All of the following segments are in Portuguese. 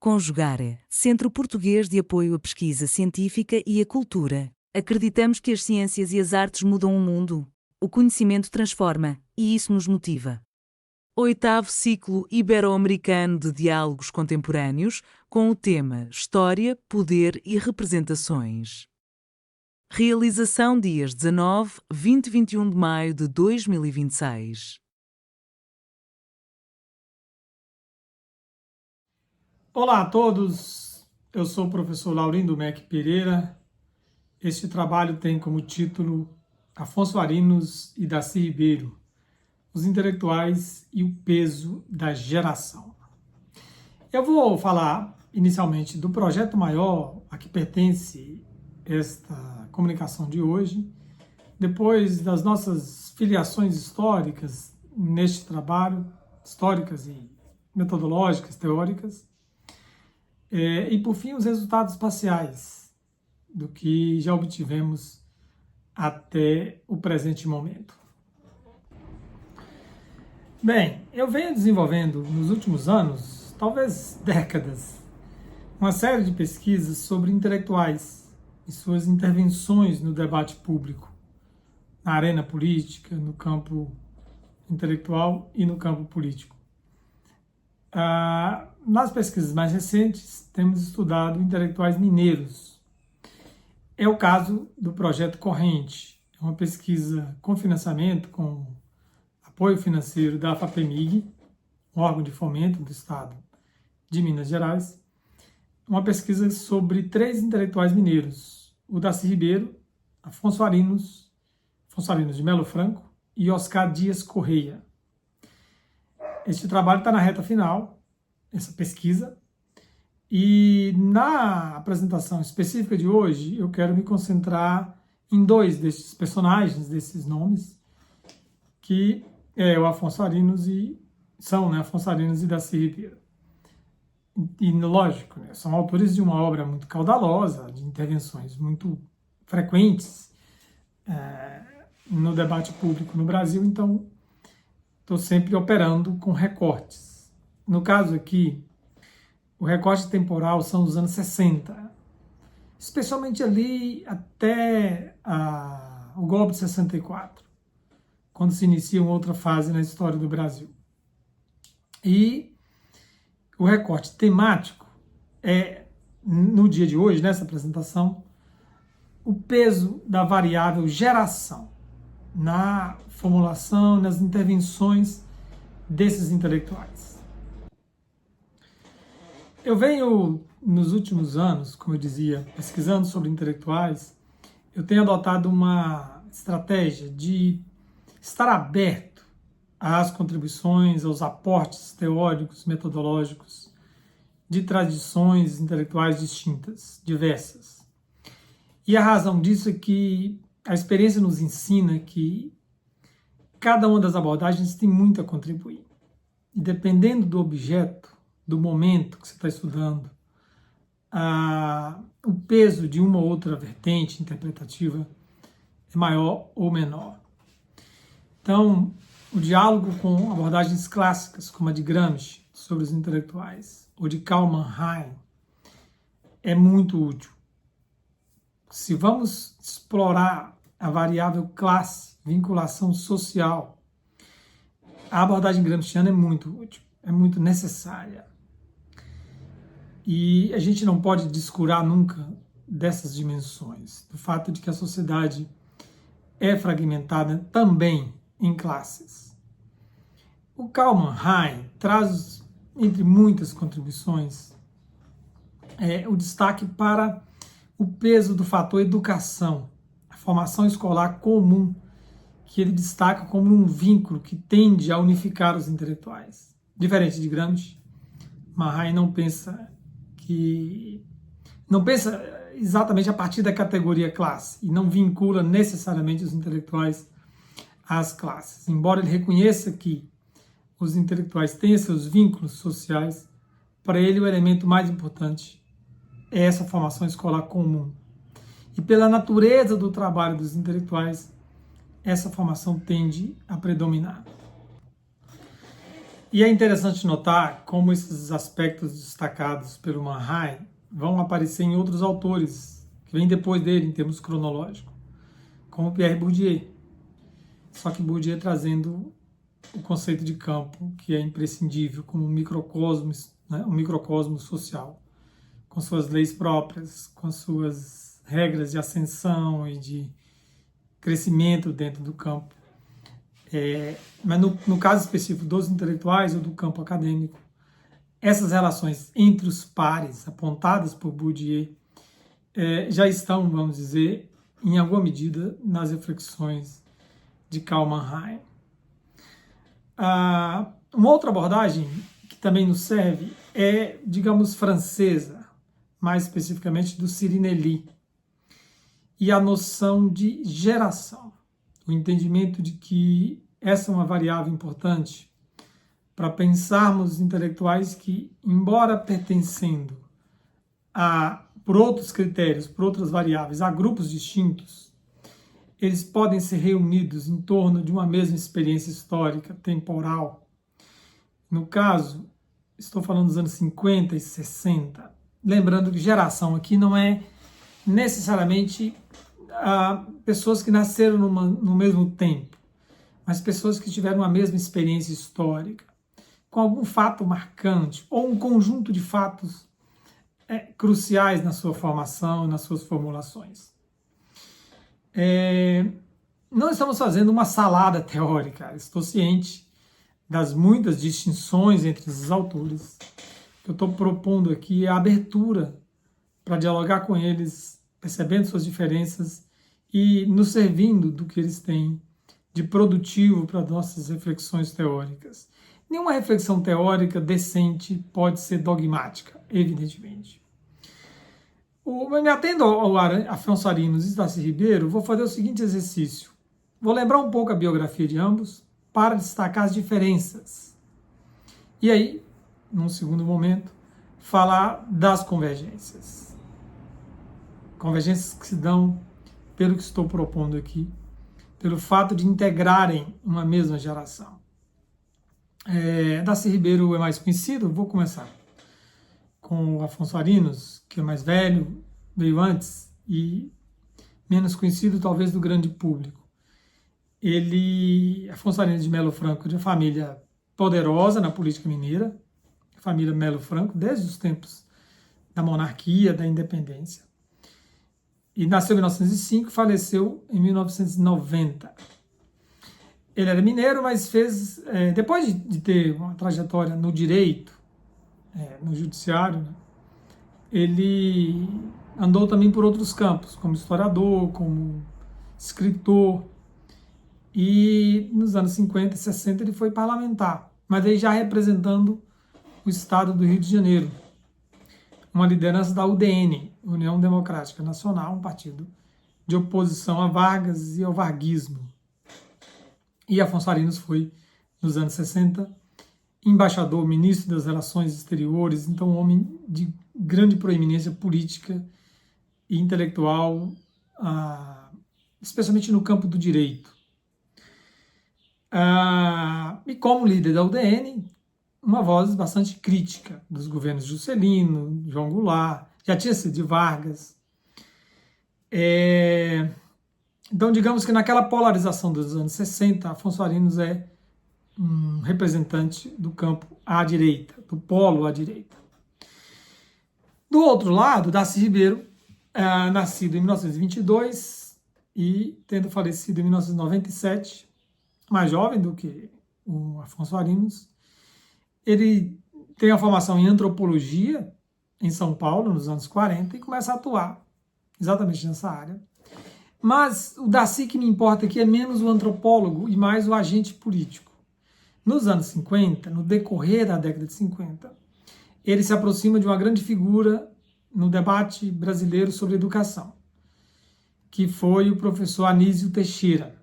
Conjugare, Centro Português de Apoio à Pesquisa Científica e à Cultura. Acreditamos que as ciências e as artes mudam o mundo. O conhecimento transforma, e isso nos motiva. Oitavo ciclo ibero-americano de diálogos contemporâneos, com o tema História, Poder e Representações. Realização dias 19, 20 e 21 de maio de 2026. Olá a todos, eu sou o professor Laurindo Mec Pereira. Este trabalho tem como título Afonso Arinos e Darcy Ribeiro, os intelectuais e o peso da geração. Eu vou falar inicialmente do projeto maior a que pertence esta comunicação de hoje, depois das nossas filiações históricas neste trabalho, históricas e metodológicas, teóricas, e por fim os resultados parciais do que já obtivemos até o presente momento. Bem, eu venho desenvolvendo nos últimos anos, talvez décadas, uma série de pesquisas sobre intelectuais e suas intervenções no debate público, na arena política, no campo intelectual e no campo político. Nas pesquisas mais recentes, temos estudado intelectuais mineiros. É o caso do Projeto Corrente, uma pesquisa com financiamento, com apoio financeiro da FAPEMIG, um órgão de fomento do Estado de Minas Gerais, uma pesquisa sobre 3 intelectuais mineiros, o Darcy Ribeiro, Afonso Arinos de Melo Franco e Oscar Dias Correia. Este trabalho está na reta final, essa pesquisa, e na apresentação específica de hoje eu quero me concentrar em 2 desses personagens, desses nomes, que é o Afonso Arinos Afonso Arinos e Darcy Ribeiro. E lógico, são autores de uma obra muito caudalosa, de intervenções muito frequentes no debate público no Brasil, então estou sempre operando com recortes. No caso aqui, o recorte temporal são os anos 60, especialmente ali até o golpe de 64, quando se inicia uma outra fase na história do Brasil. E o recorte temático é, no dia de hoje, nessa apresentação, o peso da variável geração na formulação, nas intervenções desses intelectuais. Eu venho, nos últimos anos, como eu dizia, pesquisando sobre intelectuais, eu tenho adotado uma estratégia de estar aberto às contribuições, aos aportes teóricos, metodológicos, de tradições intelectuais distintas, diversas. E a razão disso é que a experiência nos ensina que cada uma das abordagens tem muito a contribuir. E dependendo do objeto, do momento que você está estudando, o peso de uma ou outra vertente interpretativa é maior ou menor. Então, o diálogo com abordagens clássicas, como a de Gramsci, sobre os intelectuais, ou de Karl Mannheim, é muito útil. Se vamos explorar a variável classe, vinculação social, a abordagem gramsciana é muito útil, é muito necessária. E a gente não pode descurar nunca dessas dimensões, do fato de que a sociedade é fragmentada também em classes. O Karl Mannheim traz, entre muitas contribuições, o destaque para o peso do fator educação, a formação escolar comum, que ele destaca como um vínculo que tende a unificar os intelectuais. Diferente de Gramsci, Mannheim não pensa exatamente a partir da categoria classe e não vincula necessariamente os intelectuais às classes. Embora ele reconheça que os intelectuais têm seus vínculos sociais, para ele o elemento mais importante é essa formação escolar comum. E pela natureza do trabalho dos intelectuais, essa formação tende a predominar. E é interessante notar como esses aspectos destacados pelo Mannheim vão aparecer em outros autores que vêm depois dele, em termos cronológicos, como Pierre Bourdieu. Só que Bourdieu trazendo o conceito de campo, que é imprescindível, como um microcosmos, né? Um microcosmo social, com suas leis próprias, com suas regras de ascensão e de crescimento dentro do campo. Mas no caso específico dos intelectuais ou do campo acadêmico, essas relações entre os pares apontadas por Bourdieu já estão, vamos dizer, em alguma medida nas reflexões de Karl Mannheim. Uma outra abordagem que também nos serve é, digamos, francesa, mais especificamente do Sirinelli, e a noção de geração, o entendimento de que essa é uma variável importante para pensarmos intelectuais que, embora pertencendo por outros critérios, por outras variáveis, a grupos distintos, eles podem ser reunidos em torno de uma mesma experiência histórica, temporal. No caso, estou falando dos anos 50 e 60, lembrando que geração aqui não é necessariamente pessoas que nasceram no mesmo tempo, mas pessoas que tiveram a mesma experiência histórica, com algum fato marcante, ou um conjunto de fatos cruciais na sua formação, nas suas formulações. Não estamos fazendo uma salada teórica, estou ciente das muitas distinções entre esses autores. O que eu estou propondo aqui é a abertura para dialogar com eles, percebendo suas diferenças e nos servindo do que eles têm de produtivo para nossas reflexões teóricas. Nenhuma reflexão teórica decente pode ser dogmática, evidentemente. Me atendo ao Afonso Arinos e Darcy Ribeiro, vou fazer o seguinte exercício. Vou lembrar um pouco a biografia de ambos para destacar as diferenças. E aí, num segundo momento, falar das convergências. Convergências que se dão pelo que estou propondo aqui, pelo fato de integrarem uma mesma geração. Darcy Ribeiro é mais conhecido, vou começar com o Afonso Arinos, que é mais velho, veio antes e menos conhecido talvez do grande público. Afonso Arinos de Melo Franco, de uma família poderosa na política mineira, família Melo Franco, desde os tempos da monarquia, da independência. E nasceu em 1905 e faleceu em 1990. Ele era mineiro, mas fez, depois de ter uma trajetória no direito, no judiciário, né, ele andou também por outros campos, como historiador, como escritor, e nos anos 50 e 60 ele foi parlamentar, mas aí já representando o estado do Rio de Janeiro, uma liderança da UDN, União Democrática Nacional, um partido de oposição a Vargas e ao varguismo. E Afonso Arinos foi, nos anos 60, embaixador, ministro das Relações Exteriores, então um homem de grande proeminência política e intelectual, especialmente no campo do direito. E como líder da UDN, uma voz bastante crítica dos governos Juscelino, João Goulart, já tinha sido de Vargas. Então, digamos que naquela polarização dos anos 60, Afonso Arinos é um representante do campo à direita, do polo à direita. Do outro lado, Darcy Ribeiro, nascido em 1922 e tendo falecido em 1997, mais jovem do que o Afonso Arinos. Ele tem a formação em antropologia em São Paulo, nos anos 40, e começa a atuar exatamente nessa área. Mas o Darcy que me importa aqui é menos o antropólogo e mais o agente político. Nos anos 50, no decorrer da década de 50, ele se aproxima de uma grande figura no debate brasileiro sobre educação, que foi o professor Anísio Teixeira,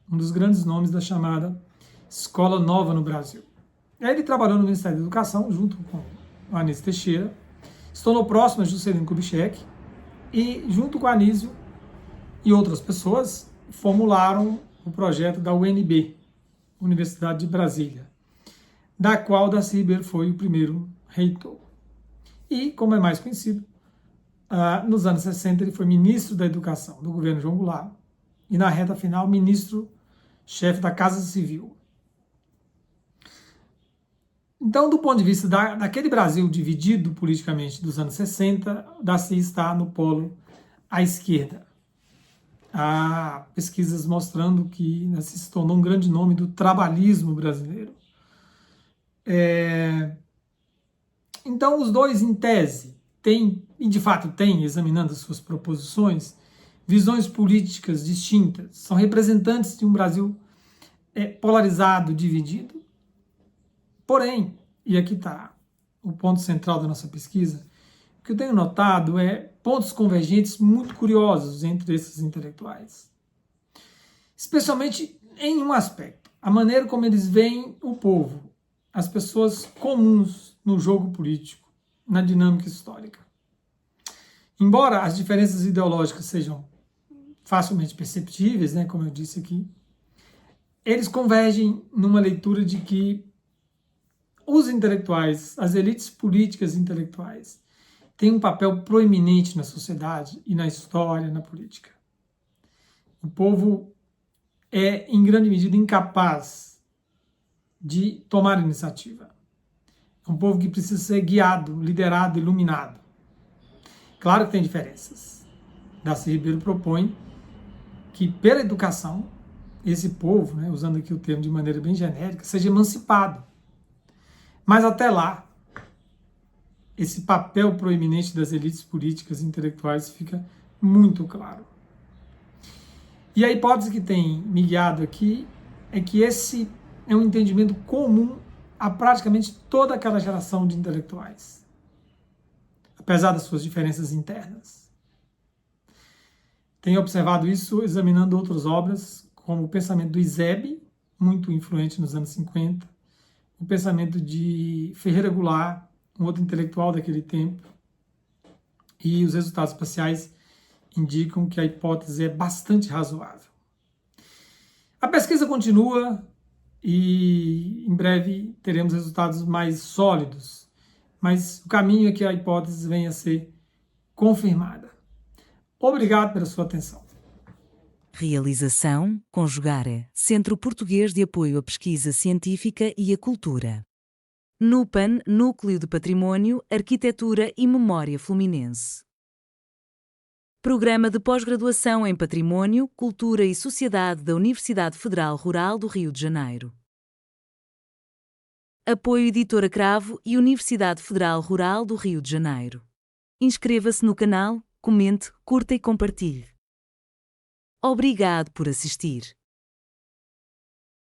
um dos grandes nomes da chamada Escola Nova no Brasil. Aí ele trabalhou no Ministério da Educação, junto com o Anísio Teixeira, se tornou próximo a Juscelino Kubitschek, e junto com o Anísio e outras pessoas, formularam o projeto da UNB, Universidade de Brasília. da qual Darcy Ribeiro foi o primeiro reitor. E, como é mais conhecido, nos anos 60 ele foi ministro da Educação do governo João Goulart e, na reta final, ministro-chefe da Casa Civil. Então, do ponto de vista daquele Brasil dividido politicamente dos anos 60, Darcy está no polo à esquerda. Há pesquisas mostrando que Darcy se tornou um grande nome do trabalhismo brasileiro. Então, os dois, em tese, têm, e de fato têm, examinando as suas proposições, visões políticas distintas, são representantes de um Brasil polarizado, dividido. Porém, e aqui está o ponto central da nossa pesquisa, o que eu tenho notado é pontos convergentes muito curiosos entre esses intelectuais. Especialmente em um aspecto, a maneira como eles veem o povo, as pessoas comuns no jogo político, na dinâmica histórica. Embora as diferenças ideológicas sejam facilmente perceptíveis, né, como eu disse aqui, eles convergem numa leitura de que os intelectuais, as elites políticas intelectuais, têm um papel proeminente na sociedade e na história, na política. O povo é, em grande medida, incapaz de tomar iniciativa. É um povo que precisa ser guiado, liderado, iluminado. Claro que tem diferenças. Darcy Ribeiro propõe que, pela educação, esse povo, né, usando aqui o termo de maneira bem genérica, seja emancipado. Mas até lá, esse papel proeminente das elites políticas e intelectuais fica muito claro. E a hipótese que tem me guiado aqui é que esse é um entendimento comum a praticamente toda aquela geração de intelectuais, apesar das suas diferenças internas. Tenho observado isso examinando outras obras, como o pensamento do Eusébio, muito influente nos anos 50, o pensamento de Ferreira Goulart, um outro intelectual daquele tempo, e os resultados parciais indicam que a hipótese é bastante razoável. A pesquisa continua e em breve teremos resultados mais sólidos, mas o caminho é que a hipótese venha a ser confirmada. Obrigado pela sua atenção. Realização Conjugare, Centro Português de Apoio à Pesquisa Científica e à Cultura. NUPAN, Núcleo de Património, Arquitetura e Memória Fluminense. Programa de Pós-Graduação em Património, Cultura e Sociedade da Universidade Federal Rural do Rio de Janeiro. Apoio Editora Cravo e Universidade Federal Rural do Rio de Janeiro. Inscreva-se no canal, comente, curta e compartilhe. Obrigado por assistir.